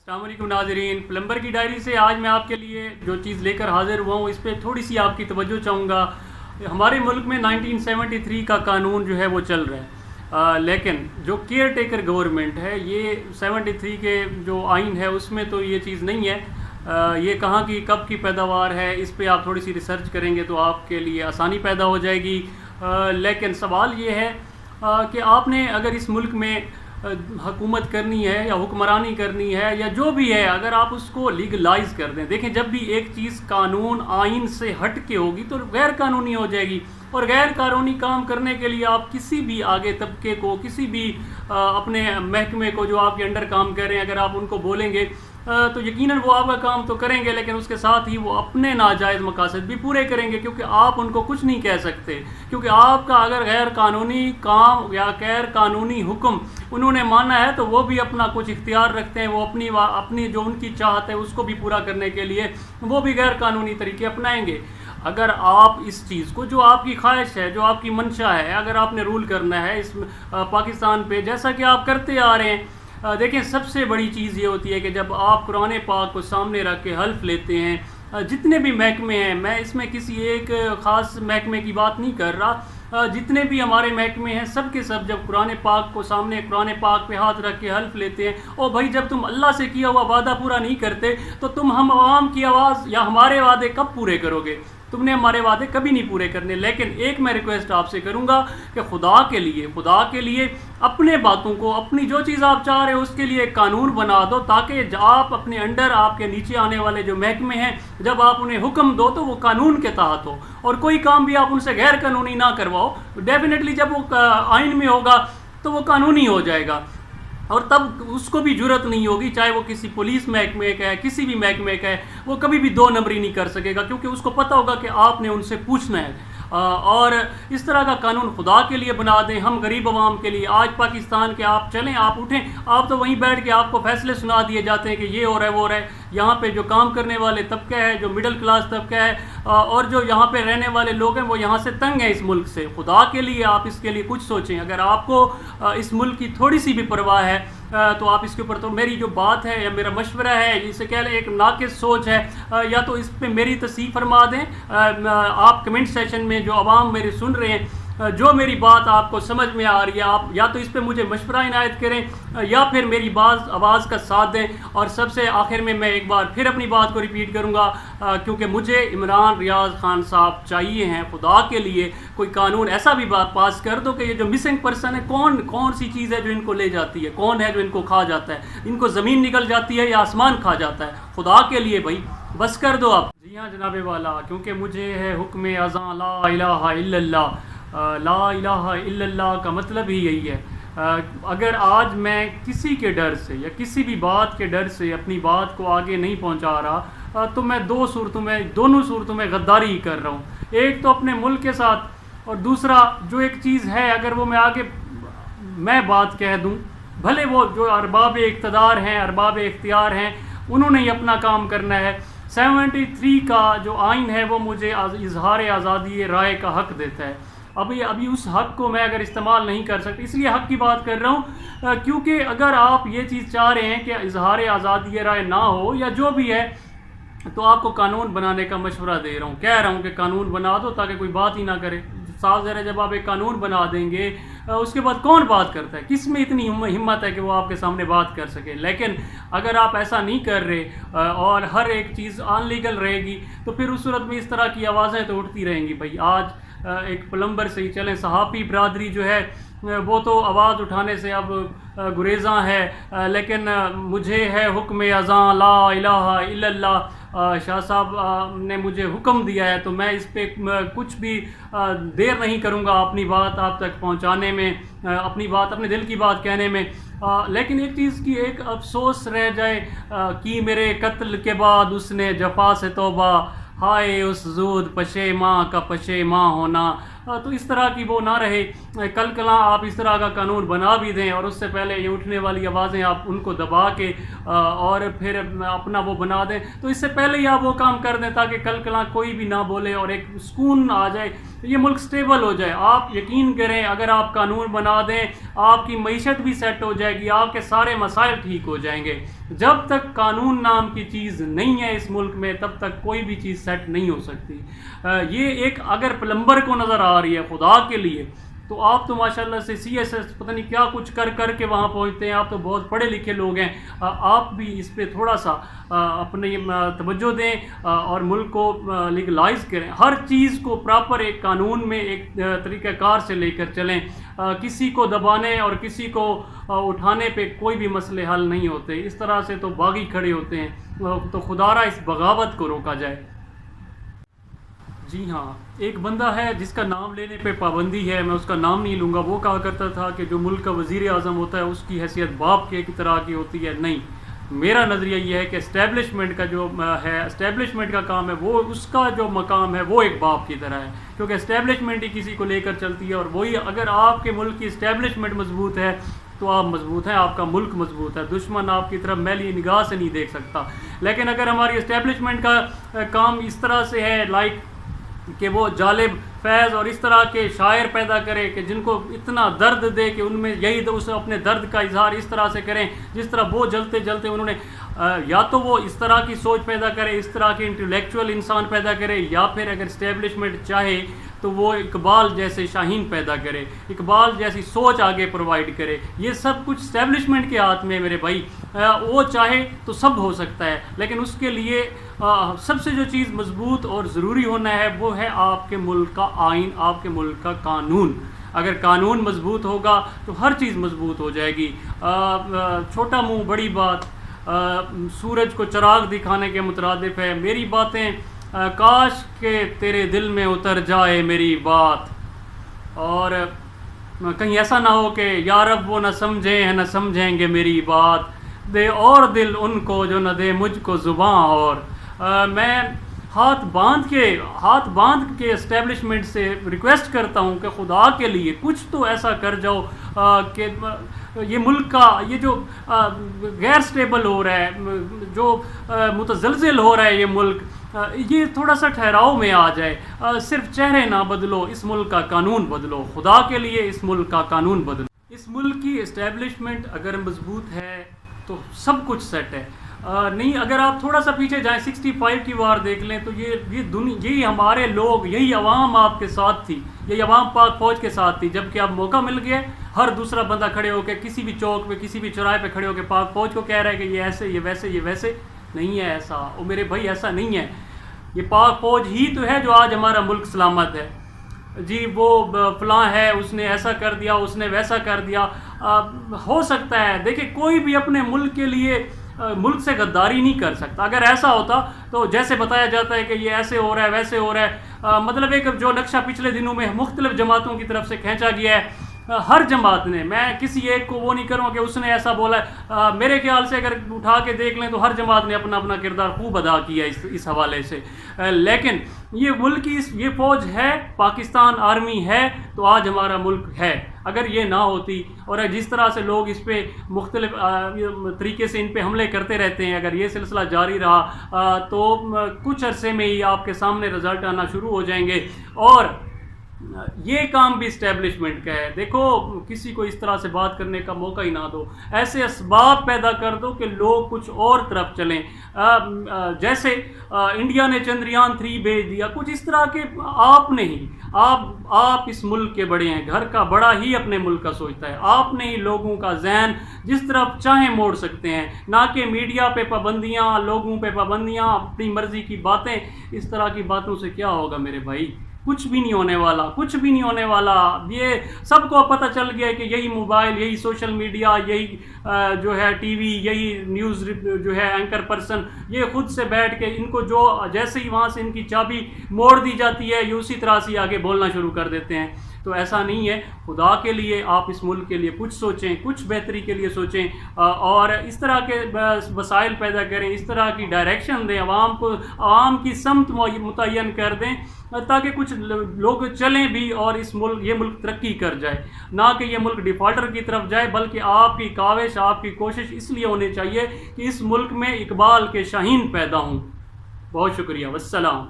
السلام علیکم ناظرین، پلمبر کی ڈائری سے آج میں آپ کے لیے جو چیز لے کر حاضر ہوا ہوں اس پہ تھوڑی سی آپ کی توجہ چاہوں گا۔ ہمارے ملک میں 1973 کا قانون جو ہے وہ چل رہا ہے، لیکن جو کیئر ٹیکر گورنمنٹ ہے، یہ 73 کے جو آئین ہے اس میں تو یہ چیز نہیں ہے۔ یہ کہاں کی کب کی پیداوار ہے، اس پہ آپ تھوڑی سی ریسرچ کریں گے تو آپ کے لیے آسانی پیدا ہو جائے گی۔ لیکن سوال یہ ہے کہ آپ نے اگر اس ملک میں حکومت کرنی ہے یا حکمرانی کرنی ہے یا جو بھی ہے، اگر آپ اس کو لیگلائز کر دیں، دیکھیں جب بھی ایک چیز قانون آئین سے ہٹ کے ہوگی تو غیر قانونی ہو جائے گی، اور غیر قانونی کام کرنے کے لیے آپ کسی بھی آگے طبقے کو، کسی بھی اپنے محکمے کو جو آپ کے انڈر کام کر رہے ہیں، اگر آپ ان کو بولیں گے تو یقیناً وہ آپ کا کام تو کریں گے، لیکن اس کے ساتھ ہی وہ اپنے ناجائز مقاصد بھی پورے کریں گے، کیونکہ آپ ان کو کچھ نہیں کہہ سکتے۔ کیونکہ آپ کا اگر غیر قانونی کام یا غیر قانونی حکم انہوں نے مانا ہے تو وہ بھی اپنا کچھ اختیار رکھتے ہیں، وہ اپنی جو ان کی چاہت ہے اس کو بھی پورا کرنے کے لیے وہ بھی غیر قانونی طریقے اپنائیں گے۔ اگر آپ اس چیز کو، جو آپ کی خواہش ہے، جو آپ کی منشا ہے، اگر آپ نے رول کرنا ہے اس پاکستان پہ جیسا کہ آپ کرتے آ رہے ہیں، دیکھیں سب سے بڑی چیز یہ ہوتی ہے کہ جب آپ قرآن پاک کو سامنے رکھ کے حلف لیتے ہیں، جتنے بھی محکمے ہیں، میں اس میں کسی ایک خاص محکمے کی بات نہیں کر رہا، جتنے بھی ہمارے محکمے ہیں سب کے سب جب قرآن پاک کو سامنے، قرآن پاک پہ ہاتھ رکھ کے حلف لیتے ہیں، او بھائی جب تم اللہ سے کیا ہوا وعدہ پورا نہیں کرتے تو تم ہم عوام کی آواز یا ہمارے وعدے کب پورے کرو گے؟ تم نے ہمارے وعدے کبھی نہیں پورے کرنے۔ لیکن ایک میں ریکویسٹ آپ سے کروں گا کہ خدا کے لیے اپنے باتوں کو، اپنی جو چیز آپ چاہ رہے ہو اس کے لیے ایک قانون بنا دو، تاکہ آپ اپنے انڈر، آپ کے نیچے آنے والے جو محکمے ہیں، جب آپ انہیں حکم دو تو وہ قانون کے تحت ہو، اور کوئی کام بھی آپ ان سے غیر قانونی نہ کرواؤ۔ ڈیفینیٹلی جب وہ آئین میں ہوگا تو وہ قانونی ہو جائے گا، اور تب اس کو بھی جرت نہیں ہوگی، چاہے وہ کسی پولیس محکمے کا ہے، کسی بھی محکمے کا ہے، وہ کبھی بھی دو نمبری نہیں کر سکے گا، کیونکہ اس کو پتہ ہوگا کہ آپ نے ان سے پوچھنا ہے۔ اور اس طرح کا قانون خدا کے لیے بنا دیں، ہم غریب عوام کے لیے۔ آج پاکستان کے آپ چلیں، آپ اٹھیں، آپ تو وہیں بیٹھ کے آپ کو فیصلے سنا دیے جاتے ہیں کہ یہ ہو رہا ہے، وہ ہو رہا ہے۔ یہاں پہ جو کام کرنے والے طبقہ ہے، جو مڈل کلاس طبقہ ہے، اور جو یہاں پہ رہنے والے لوگ ہیں، وہ یہاں سے تنگ ہیں اس ملک سے۔ خدا کے لیے آپ اس کے لیے کچھ سوچیں۔ اگر آپ کو اس ملک کی تھوڑی سی بھی پرواہ ہے تو آپ اس کے اوپر، تو میری جو بات ہے یا میرا مشورہ ہے، جسے کہہ لیں ایک ناقص سوچ ہے، یا تو اس پہ میری تصحیح فرما دیں آپ کمنٹ سیشن میں، جو عوام میرے سن رہے ہیں، جو میری بات آپ کو سمجھ میں آ رہی ہے، آپ یا تو اس پہ مجھے مشورہ عنایت کریں یا پھر میری آواز کا ساتھ دیں۔ اور سب سے آخر میں ایک بار پھر اپنی بات کو ریپیٹ کروں گا، کیونکہ مجھے عمران ریاض خان صاحب چاہیے ہیں۔ خدا کے لیے کوئی قانون ایسا بھی پاس کر دو کہ یہ جو مسنگ پرسن ہے، کون سی چیز ہے جو ان کو لے جاتی ہے، کون ہے جو ان کو کھا جاتا ہے، ان کو زمین نکل جاتی ہے یا آسمان کھا جاتا ہے؟ خدا کے لیے بھائی بس کر دو آپ۔ جی ہاں جناب والا، کیونکہ مجھے ہے حکم اذاں لا الہ الا اللہ۔ لا الہ الا اللہ کا مطلب ہی یہی ہے۔ اگر آج میں کسی کے ڈر سے یا کسی بھی بات کے ڈر سے اپنی بات کو آگے نہیں پہنچا رہا تو میں دونوں صورتوں میں غداری ہی کر رہا ہوں۔ ایک تو اپنے ملک کے ساتھ، اور دوسرا جو ایک چیز ہے، اگر وہ میں بات کہہ دوں، بھلے وہ جو ارباب اقتدار ہیں، ارباب اختیار ہیں، انہوں نے ہی اپنا کام کرنا ہے۔ 73 کا جو آئین ہے وہ مجھے اظہار آزادی رائے کا حق دیتا ہے۔ ابھی اس حق کو میں اگر استعمال نہیں کر سکتا، اس لیے حق کی بات کر رہا ہوں، کیونکہ اگر آپ یہ چیز چاہ رہے ہیں کہ اظہار آزادی رائے نہ ہو یا جو بھی ہے، تو آپ کو قانون بنانے کا مشورہ دے رہا ہوں، کہہ رہا ہوں کہ قانون بنا دو تاکہ کوئی بات ہی نہ کرے۔ صاف ظاہر ہے جب آپ ایک قانون بنا دیں گے اس کے بعد کون بات کرتا ہے؟ کس میں اتنی ہمت ہے کہ وہ آپ کے سامنے بات کر سکے؟ لیکن اگر آپ ایسا نہیں کر رہے اور ہر ایک چیز ان لیگل رہے گی تو پھر اس صورت میں اس طرح کی آوازیں تو اٹھتی رہیں گی۔ بھائی آج ایک پلمبر سے ہی چلیں، صحافی برادری جو ہے وہ تو آواز اٹھانے سے اب گریزاں ہے، لیکن مجھے ہے حکم اذاں لا الہ الا اللہ۔ شاہ صاحب نے مجھے حکم دیا ہے تو میں اس پہ کچھ بھی دیر نہیں کروں گا اپنی بات آپ تک پہنچانے میں، اپنے دل کی بات کہنے میں۔ لیکن ایک چیز کی ایک افسوس رہ جائے کہ میرے قتل کے بعد اس نے جفا سے توبہ، ہائے اس زود پشیماں کا پشیماں ہونا۔ تو اس طرح کی وہ نہ رہے، کل کلاں آپ اس طرح کا قانون بنا بھی دیں اور اس سے پہلے یہ اٹھنے والی آوازیں آپ ان کو دبا کے اور پھر اپنا وہ بنا دیں، تو اس سے پہلے ہی آپ وہ کام کر دیں تاکہ کل کلاں کوئی بھی نہ بولے اور ایک سکون آ جائے، یہ ملک سٹیبل ہو جائے۔ آپ یقین کریں اگر آپ قانون بنا دیں آپ کی معیشت بھی سیٹ ہو جائے گی، آپ کے سارے مسائل ٹھیک ہو جائیں گے۔ جب تک قانون نام کی چیز نہیں ہے اس ملک میں تب تک کوئی بھی چیز سیٹ نہیں ہو سکتی۔ یہ ایک اگر پلمبر کو نظر آ رہی ہے خدا کے لیے، تو آپ تو ماشاءاللہ سے سی ایس ایس پتہ نہیں کیا کچھ کر کے وہاں پہنچتے ہیں، آپ تو بہت پڑھے لکھے لوگ ہیں، آپ بھی اس پہ تھوڑا سا اپنی توجہ دیں اور ملک کو لیگلائز کریں، ہر چیز کو پراپر ایک قانون میں ایک طریقہ کار سے لے کر چلیں۔ کسی کو دبانے اور کسی کو اٹھانے پہ کوئی بھی مسئلے حل نہیں ہوتے، اس طرح سے تو باغی کھڑے ہوتے ہیں، تو خدارا اس بغاوت کو روکا جائے۔ جی ہاں، ایک بندہ ہے جس کا نام لینے پہ پابندی ہے، میں اس کا نام نہیں لوں گا، وہ کہا کرتا تھا کہ جو ملک کا وزیر اعظم ہوتا ہے اس کی حیثیت باپ کے کی طرح کی ہوتی ہے۔ نہیں، میرا نظریہ یہ ہے کہ اسٹیبلشمنٹ کا جو ہے، اسٹیبلشمنٹ کا کام ہے، وہ اس کا جو مقام ہے وہ ایک باپ کی طرح ہے، کیونکہ اسٹیبلشمنٹ ہی کسی کو لے کر چلتی ہے، اور وہی اگر آپ کے ملک کی اسٹیبلشمنٹ مضبوط ہے تو آپ مضبوط ہیں، آپ کا ملک مضبوط ہے، دشمن آپ کی طرف میلی نگاہ سے نہیں دیکھ سکتا۔ لیکن اگر ہماری اسٹیبلشمنٹ کا کام اس طرح سے ہے کہ وہ جالب فیض اور اس طرح کے شاعر پیدا کرے کہ جن کو اتنا درد دے کہ ان میں یہی اسے اپنے درد کا اظہار اس طرح سے کریں جس طرح وہ جلتے جلتے انہوں نے، یا تو وہ اس طرح کی سوچ پیدا کرے، اس طرح کے انٹلیکچوئل انسان پیدا کرے، یا پھر اگر اسٹیبلشمنٹ چاہے تو وہ اقبال جیسے شاہین پیدا کرے، اقبال جیسی سوچ آگے پرووائڈ کرے۔ یہ سب کچھ اسٹیبلشمنٹ کے ہاتھ میں میرے بھائی، وہ چاہے تو سب ہو سکتا ہے، لیکن اس کے لیے سب سے جو چیز مضبوط اور ضروری ہونا ہے وہ ہے آپ کے ملک کا آئین، آپ کے ملک کا قانون۔ اگر قانون مضبوط ہوگا تو ہر چیز مضبوط ہو جائے گی۔ چھوٹا منہ بڑی بات، سورج کو چراغ دکھانے کے مترادف ہے۔ میری باتیں کاش کہ تیرے دل میں اتر جائے میری بات، اور کہیں ایسا نہ ہو کہ یا رب وہ نہ سمجھیں ہیں نہ سمجھیں گے میری بات، دے اور دل ان کو جو نہ دے مجھ کو زباں اور۔ میں ہاتھ باندھ کے اسٹیبلشمنٹ سے ریکویسٹ کرتا ہوں کہ خدا کے لیے کچھ تو ایسا کر جاؤ کہ یہ ملک کا یہ جو غیر سٹیبل ہو رہا ہے، جو متزلزل ہو رہا ہے یہ ملک، یہ تھوڑا سا ٹھہراؤ میں آ جائے۔ صرف چہرے نہ بدلو، اس ملک کا قانون بدلو، خدا کے لیے اس ملک کا قانون بدلو۔ اس ملک کی اسٹیبلشمنٹ اگر مضبوط ہے تو سب کچھ سیٹ ہے۔ نہیں، اگر آپ تھوڑا سا پیچھے جائیں 65 کی وار دیکھ لیں تو یہی ہمارے لوگ، یہی عوام آپ کے ساتھ تھی، یہی عوام پاک فوج کے ساتھ تھی، جب کہ اب موقع مل گیا ہر دوسرا بندہ کھڑے ہو کے کسی بھی چوک پہ کسی بھی چوراہے پہ کھڑے ہو کے پاک فوج کو کہہ رہا ہے کہ یہ ایسے یہ ویسے یہ ویسے۔ نہیں ہے ایسا، او میرے بھائی ایسا نہیں ہے۔ یہ پاک فوج ہی تو ہے جو آج ہمارا ملک سلامت ہے۔ جی وہ فلاں ہے، اس نے ایسا کر دیا، اس نے ویسا کر دیا، ہو سکتا ہے۔ دیکھیں کوئی بھی اپنے ملک کے لیے ملک سے غداری نہیں کر سکتا۔ اگر ایسا ہوتا تو جیسے بتایا جاتا ہے کہ یہ ایسے ہو رہا ہے ویسے ہو رہا ہے، مطلب ایک جو نقشہ پچھلے دنوں میں مختلف جماعتوں کی طرف سے کھینچا گیا ہے، ہر جماعت نے، میں کسی ایک کو وہ نہیں کروں کہ اس نے ایسا بولا ہے، میرے خیال سے اگر اٹھا کے دیکھ لیں تو ہر جماعت نے اپنا اپنا کردار خوب ادا کیا اس حوالے سے۔ لیکن یہ ملک کی یہ فوج ہے، پاکستان آرمی ہے تو آج ہمارا ملک ہے۔ اگر یہ نہ ہوتی اور جس طرح سے لوگ اس پہ مختلف طریقے سے ان پہ حملے کرتے رہتے ہیں، اگر یہ سلسلہ جاری رہا تو کچھ عرصے میں ہی آپ کے سامنے رزلٹ آنا شروع ہو جائیں گے۔ اور یہ کام بھی اسٹیبلشمنٹ کا ہے۔ دیکھو کسی کو اس طرح سے بات کرنے کا موقع ہی نہ دو، ایسے اسباب پیدا کر دو کہ لوگ کچھ اور طرف چلیں۔ جیسے انڈیا نے چندریان 3 بھیج دیا، کچھ اس طرح کے آپ نہیں، آپ اس ملک کے بڑے ہیں، گھر کا بڑا ہی اپنے ملک کا سوچتا ہے، آپ نے ہی لوگوں کا ذہن جس طرف چاہیں موڑ سکتے ہیں، نہ کہ میڈیا پہ پابندیاں، لوگوں پہ پابندیاں، اپنی مرضی کی باتیں۔ اس طرح کی باتوں سے کیا ہوگا میرے بھائی؟ کچھ بھی نہیں ہونے والا، کچھ بھی نہیں ہونے والا۔ یہ سب کو پتہ چل گیا کہ یہی موبائل، یہی سوشل میڈیا، یہی جو ہے ٹی وی، یہی نیوز جو ہے اینکر پرسن، یہ خود سے بیٹھ کے ان کو جو جیسے ہی وہاں سے ان کی چابی موڑ دی جاتی ہے یہ اسی طرح سے آگے بولنا شروع کر دیتے ہیں۔ تو ایسا نہیں ہے. خدا کے لیے آپ اس ملک کے لیے کچھ سوچیں, کچھ بہتری کے لیے سوچیں, اور اس طرح کے وسائل پیدا کریں, اس طرح کی ڈائریکشن دیں عوام کو, عوام کی سمت متعین کر دیں تاکہ کچھ لوگ چلیں بھی اور یہ ملک ترقی کر جائے, نہ کہ یہ ملک ڈیفالٹر کی طرف جائے. بلکہ آپ کی کاوش, آپ کی کوشش اس لیے ہونی چاہیے کہ اس ملک میں اقبال کے شاہین پیدا ہوں. بہت شکریہ. والسلام.